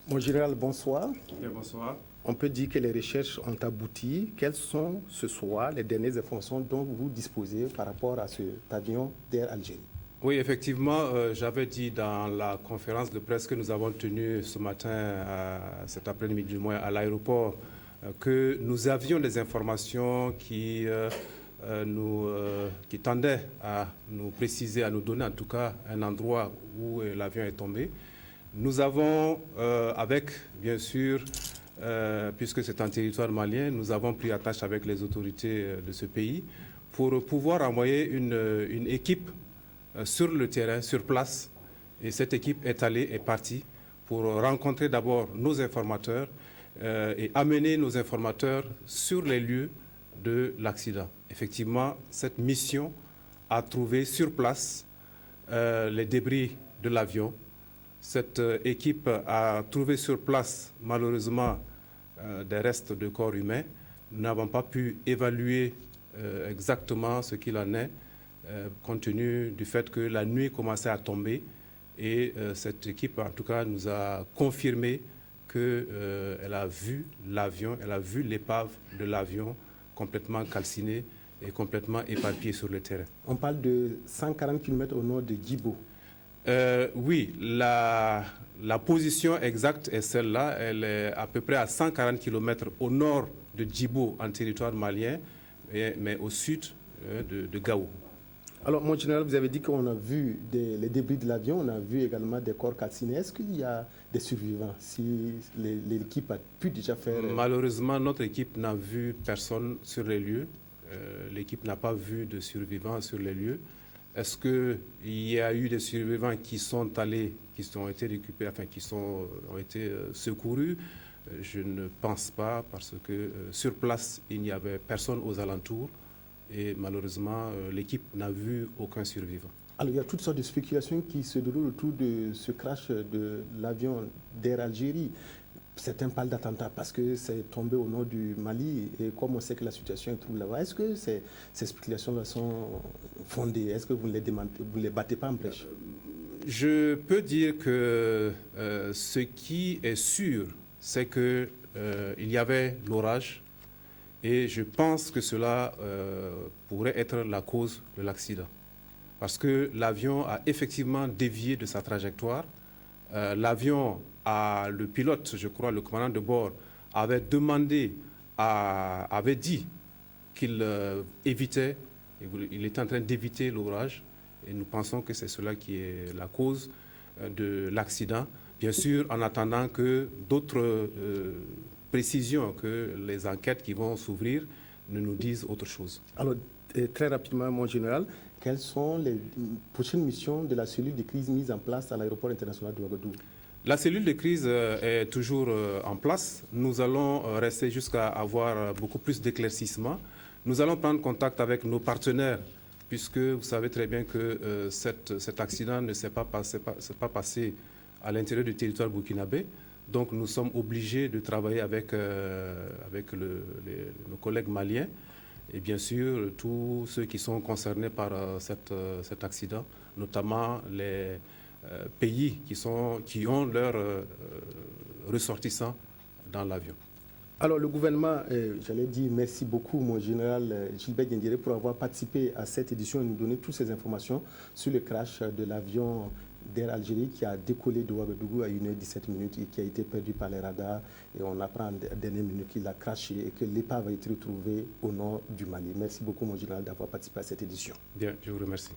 Mon général, bonsoir. Bien, bonsoir. On peut dire que les recherches ont abouti. Quelles sont ce soir les dernières informations dont vous disposez par rapport à cet avion d'Air Algérie? Oui, effectivement, j'avais dit dans la conférence de presse que nous avons tenue ce matin, cet après-midi du moins, à l'aéroport, que nous avions des informations qui tendaient à nous préciser, à nous donner en tout cas un endroit où l'avion est tombé. Nous avons, avec, bien sûr, puisque c'est un territoire malien, nous avons pris attache avec les autorités de ce pays pour pouvoir envoyer une équipe sur le terrain, sur place. Et cette équipe est partie pour rencontrer d'abord nos informateurs et amener nos informateurs sur les lieux de l'accident. Effectivement, cette mission a trouvé sur place les débris de l'avion. Cette équipe a trouvé sur place, malheureusement, des restes de corps humains. Nous n'avons pas pu évaluer exactement ce qu'il en est, compte tenu du fait que la nuit commençait à tomber. Et cette équipe, en tout cas, nous a confirmé qu'elle a vu l'avion, elle a vu l'épave de l'avion complètement calcinée et complètement éparpillée sur le terrain. On parle de 140 km au nord de Djibo. Oui, la position exacte est celle-là. Elle est à peu près à 140 km au nord de Djibo, en territoire malien, mais au sud de Gao. Alors, mon général, vous avez dit qu'on a vu les débris de l'avion, on a vu également des corps calcinés. Est-ce qu'il y a des survivants, si l'équipe a pu déjà faire... Malheureusement, notre équipe n'a vu personne sur les lieux. L'équipe n'a pas vu de survivants sur les lieux. Est-ce qu'il y a eu des survivants qui sont allés, qui ont été récupérés, enfin qui ont été secourus? Je ne pense pas, parce que sur place, il n'y avait personne aux alentours. Et malheureusement, l'équipe n'a vu aucun survivant. Alors, il y a toutes sortes de spéculations qui se déroulent autour de ce crash de l'avion d'Air Algérie. Certains parlent d'attentat parce que c'est tombé au nord du Mali et comme on sait que la situation est trouble là-bas, est-ce que ces spéculations-là sont fondées? Est-ce que vous ne les battez pas en brèche? Je peux dire que ce qui est sûr, c'est qu'il y avait l'orage. Et je pense que cela pourrait être la cause de l'accident. Parce que l'avion a effectivement dévié de sa trajectoire. L'avion, le pilote, je crois, le commandant de bord, avait dit qu'il évitait, il était en train d'éviter l'orage. Et nous pensons que c'est cela qui est la cause de l'accident. Bien sûr, en attendant que d'autres précisions, que les enquêtes qui vont s'ouvrir ne nous disent autre chose. Alors, très rapidement, mon général, quelles sont les prochaines missions de la cellule de crise mise en place à l'aéroport international de Ouagadougou? La cellule de crise est toujours en place. Nous allons rester jusqu'à avoir beaucoup plus d'éclaircissements. Nous allons prendre contact avec nos partenaires, puisque vous savez très bien que cet accident ne s'est pas passé à l'intérieur du territoire burkinabé. Donc nous sommes obligés de travailler avec nos collègues maliens et bien sûr tous ceux qui sont concernés par cet accident, notamment les pays qui ont leurs ressortissants dans l'avion. Alors le gouvernement, j'allais dire merci beaucoup mon général Gilbert Diendéré pour avoir participé à cette édition et nous donner toutes ces informations sur le crash de l'avion d'Air Algérie qui a décollé de Ouagadougou à 1h17 et qui a été perdu par les radars. Et on apprend en dernière minute qu'il a crashé et que l'épave a été retrouvée au nord du Mali. Merci beaucoup mon général d'avoir participé à cette édition. Bien, je vous remercie.